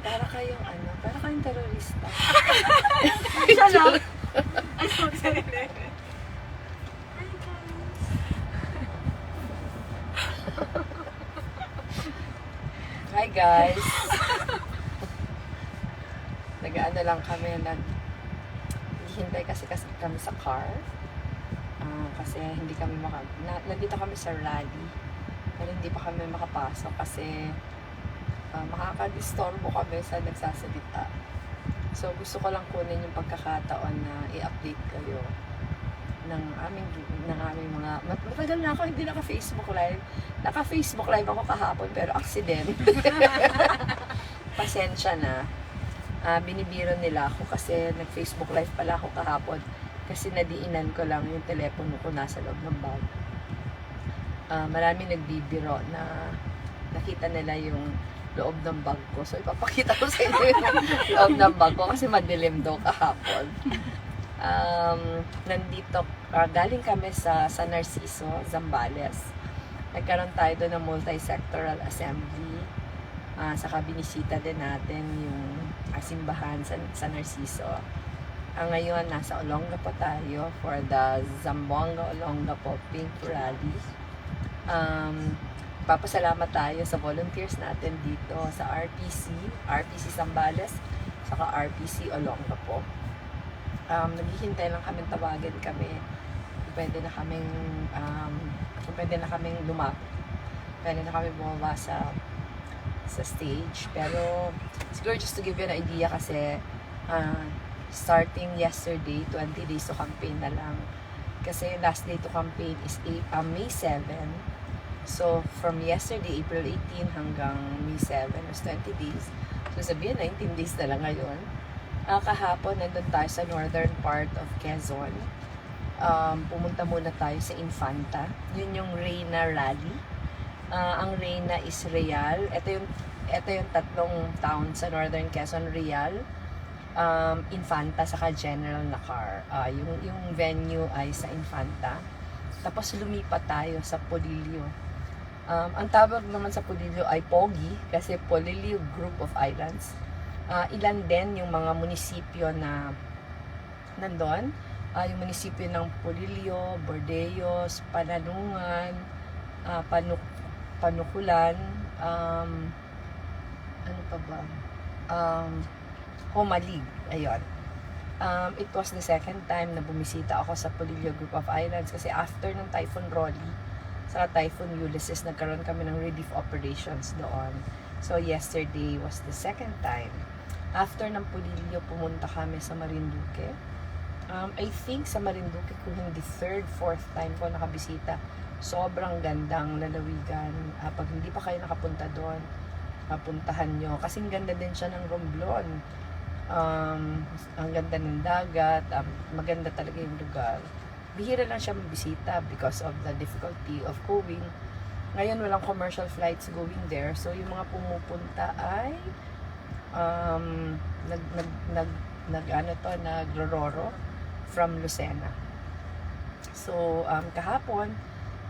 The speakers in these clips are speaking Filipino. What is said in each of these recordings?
Para kayong ano, para kayong terorista. Siya lang. Ay, sorry. Hi guys! Nag-ano lang kami, naghihintay kasi kami sa car. Kasi hindi kami nandito kami sa rally. Pero hindi pa kami makapasok kasi makakadistorbo kami sa nagsasalita. So gusto ko lang kunin yung pagkakataon na i-update kayo ng aming mga matagal na ako hindi naka-Facebook live. Naka-Facebook live ako kahapon pero accident. Pasensya na. Binibiro nila ako kasi nag-Facebook live pala ako kahapon kasi nadiinan ko lang yung telepono ko nasa loob ng bag. Marami nagbibiro na nakita nila yung loob ng bag ko. So ipapakita ko sa inyo yung loob ng bag ko kasi madilim daw kahapon. Nandito, galing kami sa San Narciso, Zambales. Nagkaroon tayo doon ng multi-sectoral assembly. Saka binisita din natin yung simbahan sa San Narciso. Ngayon, nasa Olongapo tayo for the Zamboanga Olongapo Pink Rally. Papasalamat tayo sa volunteers natin dito sa RPC Zambales, saka RPC Olongapo. Naghihintay lang kami, tawagin kami. Pwede na kaming lumapit. Pwede na kami bumaba sa stage. Pero siguro just to give you an idea kasi starting yesterday, 20 days to campaign na lang. Kasi last day to campaign is May 7. So from yesterday, April 18 hanggang May 7 was 20 days. So sabihin 19 days na lang ngayon. Kahapon, nandun tayo sa northern part of Quezon. Pumunta muna tayo sa Infanta. Yun yung Reyna Rally. Ang Reyna is Real. Ito yung tatlong town sa northern Quezon, Real, Infanta, saka General Nakar. Yung venue ay sa Infanta. Tapos lumipat tayo sa Polillo. Ang tawag naman sa Polillo ay Pogi kasi Polillo Group of Islands. Ilan din yung mga munisipyo na nandun. Yung munisipyo ng Polillo, Bordeos, Pananungan, Panukulan, ano pa ba? Homalig. Ayun. It was the second time na bumisita ako sa Polillo Group of Islands kasi after ng Typhoon Rolly sa Typhoon Ulysses, nagkaroon kami ng relief operations doon. So yesterday was the second time. After ng Polillo, pumunta kami sa Marinduque. I think sa Marinduque, kung hindi third, fourth time ko nakabisita, sobrang gandang lalawigan. Pag hindi pa kayo nakapunta doon, puntahan nyo. Kasing ganda din siya ng Romblon. Ang ganda ng dagat, maganda talaga yung lugar. Bihira lang siya mabisita because of the difficulty of going. Ngayon, walang commercial flights going there. So, yung mga pumupunta ay nagrororo from Lucena. So, kahapon,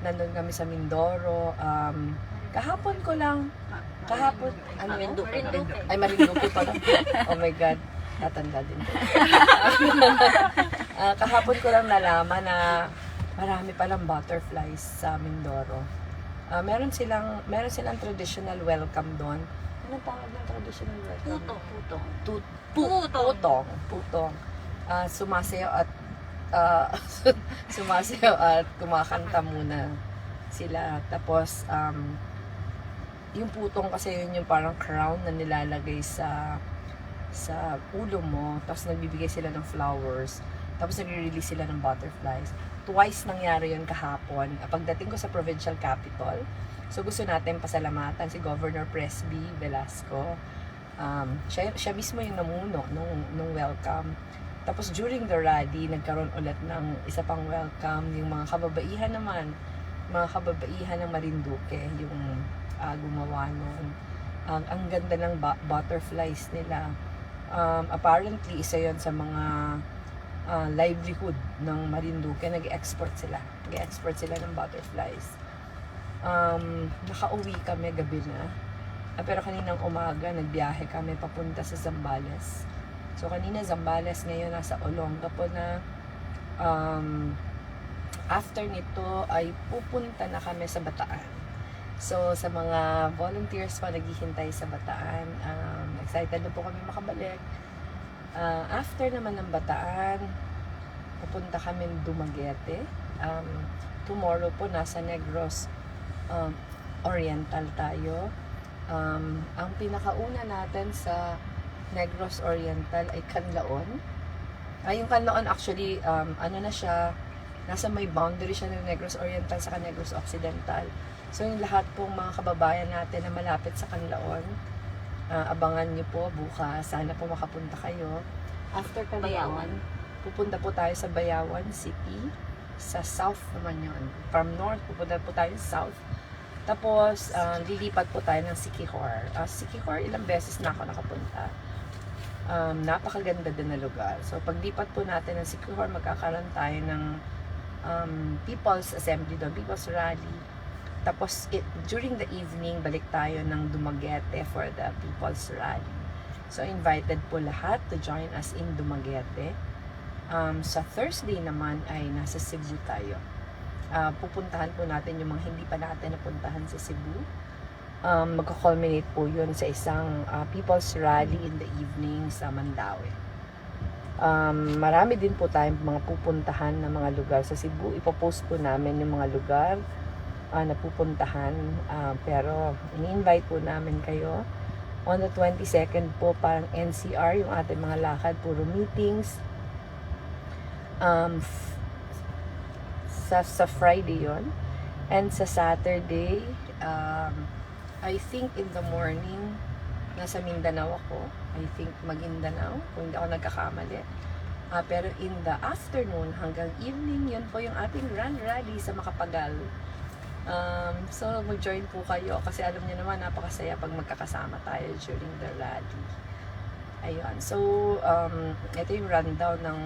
nandun kami sa Mindoro. Kahapon, Marinduque pala. Oh my God, tatanda din ko. Kahapon ko lang nalaman na marami palang butterflies sa Mindoro. Meron silang traditional welcome doon. Anong tawag ng traditional welcome? Putong. Sumasayaw at kumakanta muna sila. Tapos, yung putong kasi yun yung parang crown na nilalagay sa ulo mo. Tapos nagbibigay sila ng flowers. Tapos nagre-release sila ng butterflies. Twice nangyari yun kahapon. Pagdating ko sa provincial capital, so gusto natin pasalamatan si Governor Presby Velasco. Siya mismo yung namuno nung welcome. Tapos during the rally, nagkaroon ulit ng isa pang welcome. Yung mga kababaihan naman, mga kababaihan ng Marinduque, yung gumawa nun. Ang ganda ng butterflies nila. Apparently, isa yon sa mga livelihood ng Marinduque. Nag-export sila. Nag-export sila ng butterflies. Nakauwi kami gabi na. Pero kaninang umaga, nagbiyahe kami papunta sa Zambales. So, kanina Zambales, ngayon nasa Olonga po na. After nito ay pupunta na kami sa Bataan. So, sa mga volunteers pa naghihintay sa Bataan, excited na po kami makabalik. After naman ng Bataan, pupunta kami Dumaguete. Tomorrow po, nasa Negros Oriental tayo. Ang pinakauna natin sa Negros Oriental ay Canlaon. Yung Canlaon actually, ano na siya, nasa may boundary siya ng Negros Oriental sa Negros Occidental. So yung lahat pong mga kababayan natin na malapit sa Canlaon, abangan niyo po bukas. Sana po makapunta kayo. After Canlaon, pupunta po tayo sa Bayawan City. Sa south naman yun. From north, pupunta po tayo sa south. Tapos, lilipat po tayo ng Siquijor. Siquijor, ilang beses na ako nakapunta. Napakaganda din na lugar. So, paglipat po natin ng Siquijor, magkakaroon tayo ng People's Assembly doon, People's Rally. Tapos, during the evening, balik tayo ng Dumaguete for the People's Rally. So, invited po lahat to join us in Dumaguete. Sa Thursday naman ay nasa Cebu tayo. Pupuntahan po natin yung mga hindi pa natin napuntahan sa Cebu. Magka-culminate po yun sa isang People's Rally in the evening sa Mandaue. Marami din po tayong mga pupuntahan na mga lugar sa Cebu. Ipopost po namin yung mga lugar na pupuntahan. Pero ini-invite po namin kayo. On the 22nd po, parang NCR yung ating mga lakad. Puro meetings. Sa Friday yon, and sa Saturday I think in the morning nasa Mindanao ako. I think Maguindanao kung hindi ako nagkakamali. Pero in the afternoon hanggang evening, yun po yung ating grand rally sa Macapagal. So mag-join po kayo kasi alam niyo naman napakasaya pag magkakasama tayo during the rally. Ayun. So ito yung rundown ng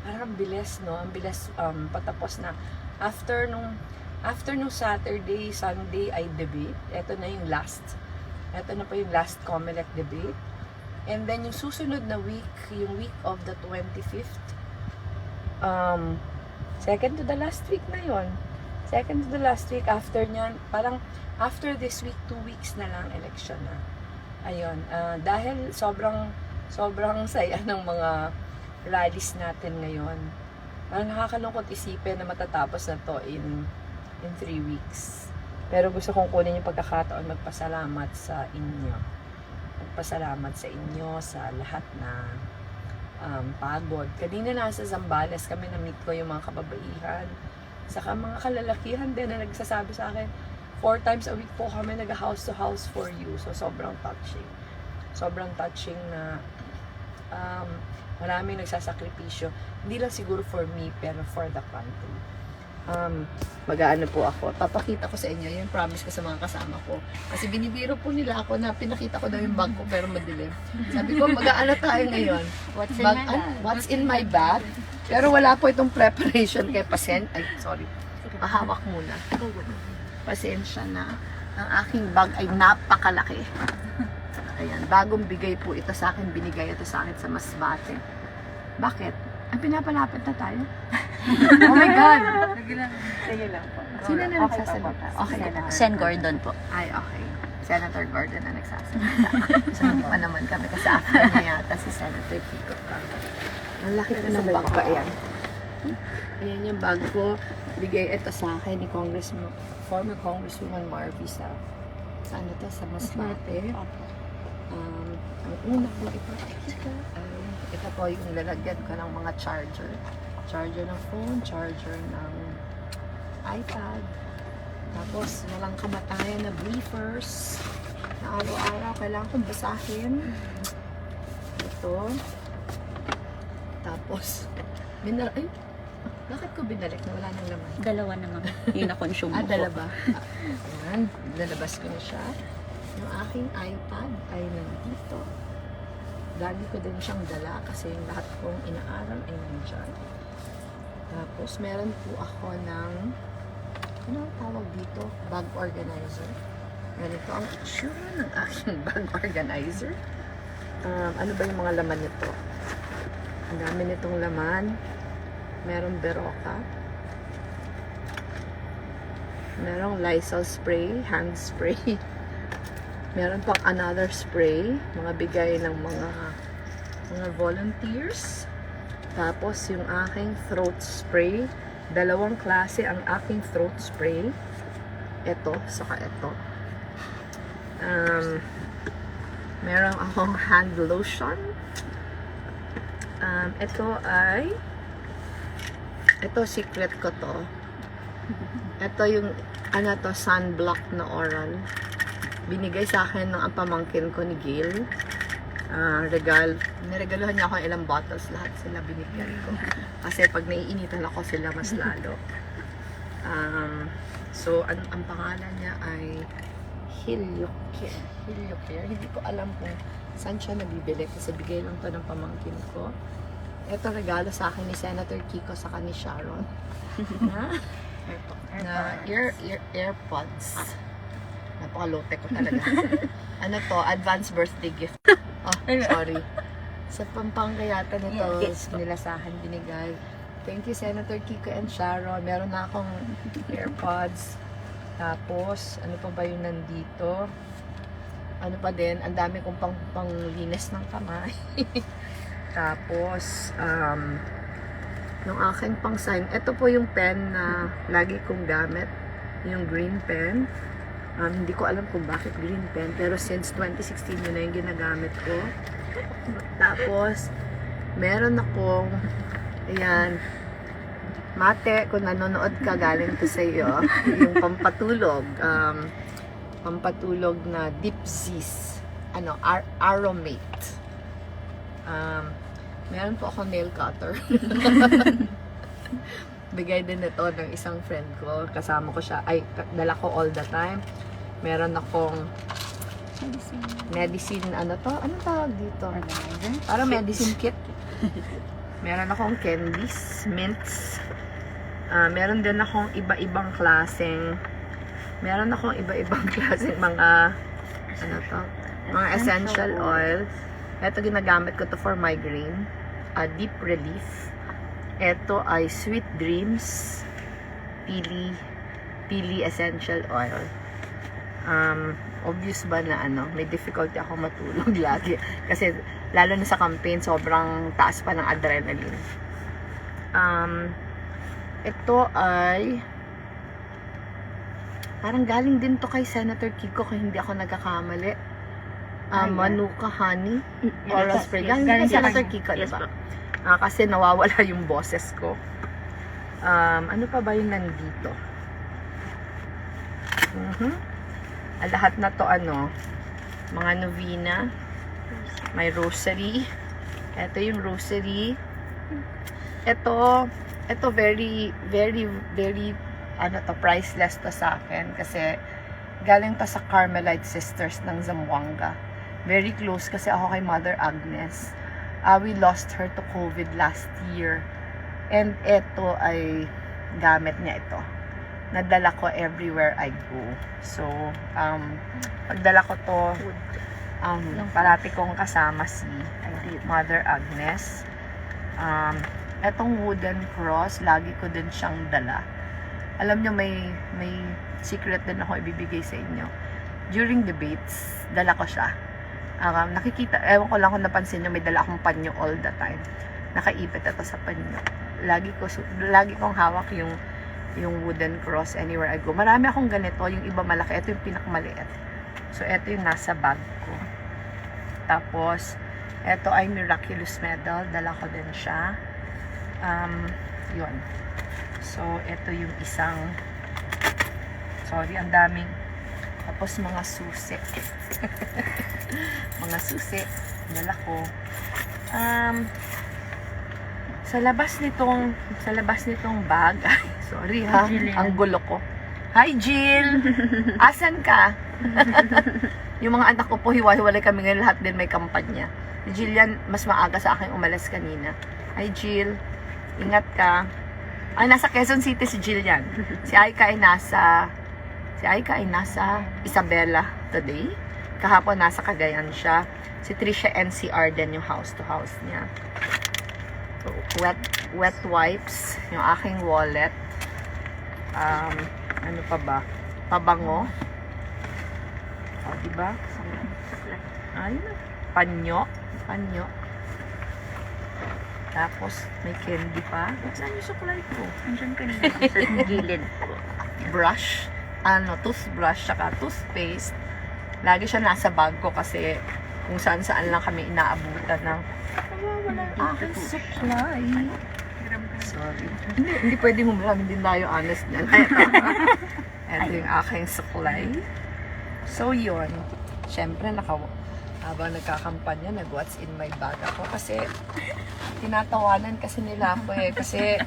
parang bilis, no? Ang bilis patapos na. After nung Saturday, Sunday ay debate. Ito na yung last. Ito na po yung last COMELEC debate. And then yung susunod na week, yung week of the 25th, second to the last week na yon. Second to the last week. After nyan, parang after this week, 2 weeks na lang election na. Ayun. Dahil sobrang saya ng mga rallies natin ngayon. Parang nakakalungkot isipin na matatapos na to in 3 weeks. Pero gusto kong kunin yung pagkakataon magpasalamat sa inyo. Magpasalamat sa inyo sa lahat na pagod. Kanina nasa Zambales kami, na-meet ko yung mga kababaihan. Saka mga kalalakihan din na nagsasabi sa akin, 4 times a week po kami nag-house to house for you. So sobrang touching. Sobrang touching na maraming nagsasakripisyo. Hindi lang siguro for me, pero for the country. Mag-aano po ako. Papakita ko sa inyo. Yung promise ko sa mga kasama ko. Kasi binibiro po nila ako na pinakita ko daw yung bag ko, pero madilim. Sabi ko, mag-aano tayo ngayon? What's in my bag? Pero wala po itong preparation kay sorry. Mahawak muna. Pasensya na. Ang aking bag ay napakalaki. Ayan, bagong bigay po ito sa akin, binigay ito sa akin sa Masbate. Bakit? Ang pinapalapit na tayo? Oh my God! Sige lang po. Sino na nagsasalita? Okay. Sen Gordon po. Ay, okay. Senator Gordon na nagsasalita. So, hindi pa naman kami kasi after niya yata si Senator Kiko. Ang laki ko ng bag ko. Ayan. Ayan yung bag ko. Bigay ito sa akin ni former Congresswoman Marvy sa ano to, sa Masbate. Ang una ko ipakita ay ito po yung lalagyan ko ng mga charger ng phone, charger ng iPad, tapos walang kamatayan na briefers na araw-araw kailangan kong basahin ito, tapos bakit ko binalik na wala nang laman? Dalawa naman yung na-consume ko. Dalawa. Ayan, lalabas ko na siya. Yung aking iPad ay nandito. Lagi ko din siyang dala kasi yung lahat kong inaaral ay nandyan. Tapos, meron po ako ng, ano ang tawag dito? Bag organizer. Ganito ang itsura ng aking bag organizer. Ano ba yung mga laman nito? Ang dami nitong laman. Merong Berocca. Merong Lysol spray, hand spray. Meron pang another spray, mga bigay ng mga volunteers. Tapos yung aking throat spray, dalawang klase ang aking throat spray. Ito, saka ito. Meron akong hand lotion. Ito secret ko to. Ito yung sunblock na oral. Binigay sa akin ng ang pamangkin ko ni Gail. Niregaluhan niya ako ng ilang bottles, lahat sila binigyan ko. Kasi pag naiinitan ako sila mas lalo. So, ang pangalan niya ay Heliocare. Hindi ko alam kung saan siya nabibili kasi bigay lang to ng pamangkin ko. Ito regalo sa akin ni Senator Kiko sa ni Sharon. Na AirPods. Napaka-low-tech ko talaga. Ano to? Advance birthday gift. Oh, sorry. Sa Pampanga yata na to, nila sa akin binigay. Thank you, Senator Kiko and Sharon. Meron na akong AirPods. Tapos, ano pa ba yung nandito? Ano pa din, ang dami kong panglinis ng kamay. Tapos, yung aking pang-sign. Ito po yung pen na lagi kong gamit. Yung green pen. Hindi ko alam kung bakit green pen, pero since 2016 yun na yung ginagamit ko. Tapos, meron akong, ayan, mate, kung nanonood ka, galing to sa iyo, yung pampatulog, pampatulog na Deep Seas, Aromate. Meron po ako nail cutter. Bigay din ito ng isang friend ko. Kasama ko siya. Dala ko all the time. Meron akong medicine, anong tawag dito? Parang medicine kit. Meron akong candies, mints. Meron din akong iba-ibang klaseng mga mga essential oil. Ito ginagamit ko to for migraine. Deep relief. Ito ay Sweet Dreams Pili Essential Oil. Obvious ba na may difficulty ako matulog lagi. Kasi lalo na sa campaign, sobrang taas pa ng adrenaline. Ito ay parang galing din to kay Senator Kiko kung hindi ako nagkakamali. Manuka Honey Oral Spray. Galing kay Senator Kiko, diba? Kasi nawawala yung boses ko. Ano pa ba yung nandito? Lahat na to mga novena. May rosary. Ito yung rosary. Ito very, very, very priceless to sa akin kasi galing to sa Carmelite Sisters ng Zamboanga. Very close kasi ako kay Mother Agnes. We lost her to COVID last year. And ito ay gamit niya ito. Nadala ko everywhere I go. So, pagdala ko to, parati kong kasama si Mother Agnes. Etong wooden cross, lagi ko din siyang dala. Alam nyo, may secret din ako ibibigay sa inyo. During debates, dala ko siya. Nakikita, ewan ko lang kung napansin nyo, may dala akong panyo all the time. Nakaipit ito sa panyo. Lagi kong hawak yung wooden cross anywhere I go. Marami akong ganito, yung iba malaki. Ito yung pinakamaliit. So, ito yung nasa bag ko. Tapos, ito ay Miraculous Medal. Dala ko din siya. Yun. So, ito yung isang, ang daming, tapos mga susi. Mga susi. Dala ko. Sa labas nitong bag, sorry ha, ang gulo ko. Hi Jill! Asan ka? Yung mga anak ko po, hiwa-hiwalay kami ngayon, lahat din may kampanya. Si Jill yan, mas maaga sa akin umalis kanina. Hi Jill! Ingat ka. Ay, nasa Quezon City si Jillian. Si Aika ay nasa Isabela today. Kahapon nasa Cagayan siya. Si Trisha NCR din yung house to house niya. Wet wipes, yung aking wallet. Ano pa ba? Pabango. O, diba? Ayun. Panyo. Tapos, may candy pa. Saan yung suklay ko? Andiyan kanina sa gilid ko. Brush. Toothbrush, saka toothpaste. Lagi siya nasa bag ko kasi kung saan-saan lang kami inaabutan ng aking supply. Sorry. Hindi pwede humram. Hindi tayo honest niyan. Ito yung aking supply. So, yun. Siyempre, habang nagkakampanya, nag-what's in my bag ako kasi tinatawanan kasi nila ako eh. Kasi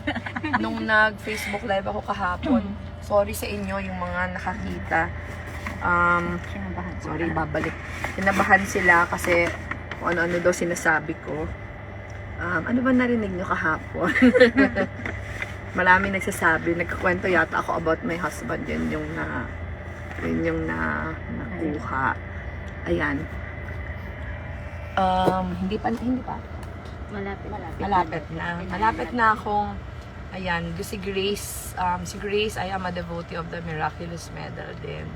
nung nag-Facebook live ako kahapon, sorry sa inyo yung mga nakakita. Sorry, babalik. Kinabahan sila kasi kung ano-ano daw sinasabi ko. Ano ba narinig nyo kahapon? Maraming nagsasabi, nagkakwento yata ako about my husband. Yun yung nakuha. Ayan. Hindi pa. Malapit na akong, ayan, si Grace, I am a devotee of the Miraculous Medal din.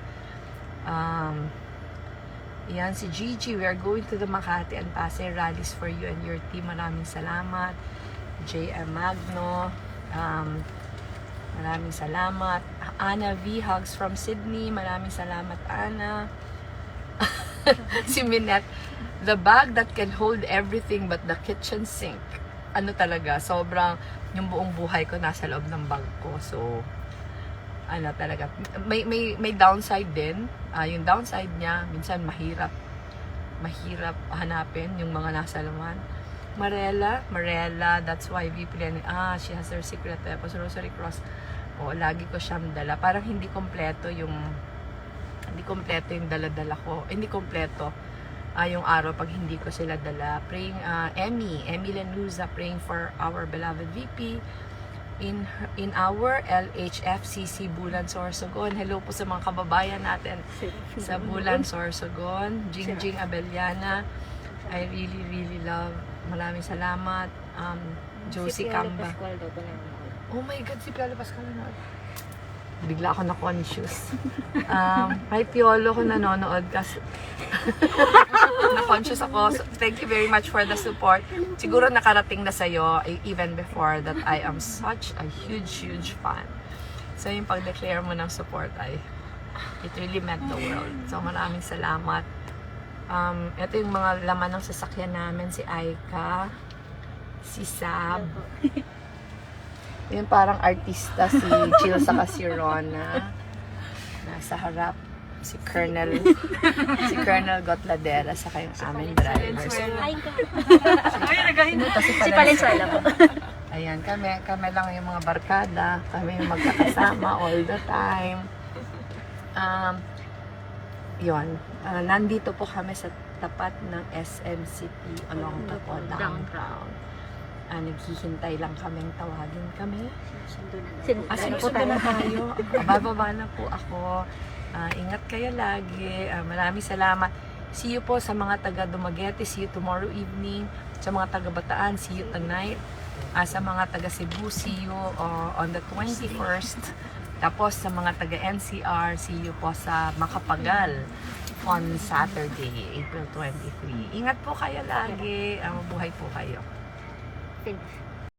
Yan, si Gigi, we are going to the Makati and Pasay rallies for you and your team. Maraming salamat. JM Magno, maraming salamat. Anna V, hugs from Sydney. Maraming salamat, Anna. Si Minette, the bag that can hold everything but the kitchen sink. Ano talaga, sobrang, yung buong buhay ko nasa loob ng bag ko. So, ano talaga, may downside din. Yung downside niya, minsan mahirap hanapin yung mga nasa laman. Marella, that's why we plan, she has her secret weapons, Rosary Cross. Lagi ko siyang dala. Parang hindi kompleto yung dala-dala ko. Hindi kompleto yung araw pag hindi ko sila dala. Praying, Emmy Lenuza, praying for our beloved VP in our LHFCC Bulan Sorsogon. Hello po sa mga kababayan natin sa Bulan Sorsogon. Jingjing Abellana, I really love. Maraming salamat. Josie Camba. Oh my God, si Piolo Pascual na. Bigla ako na-conscious. May Piolo ko nanonood kasi na-conscious ako. So, thank you very much for the support. Siguro nakarating na sa'yo even before that I am such a huge fan. So yung pag-declare mo ng support it really meant the world. So maraming salamat. Ito yung mga laman ng sasakyan namin, si Aika, si Sab. Yung parang artista, si Chill saka si Rona. Nasa harap, si Colonel Gotladera, saka yung aming driver. Si Valenzuela po. Ayan, kami lang yung mga barkada. Kami yung magkakasama all the time. Nandito po kami sa tapat ng SM City along Tapo, downtown. Naghihintay lang kaming tawagin kami. Sunod na tayo. Bababa na po ako. Ingat kayo lagi. Maraming salamat. See you po sa mga taga Dumaguete. See you tomorrow evening. Sa mga taga Bataan, see you tonight. Sa mga taga Cebu, see you on the 21st. Tapos sa mga taga NCR, see you po sa Makapagal on Saturday, April 23. Ingat po kayo lagi. Mabuhay po kayo.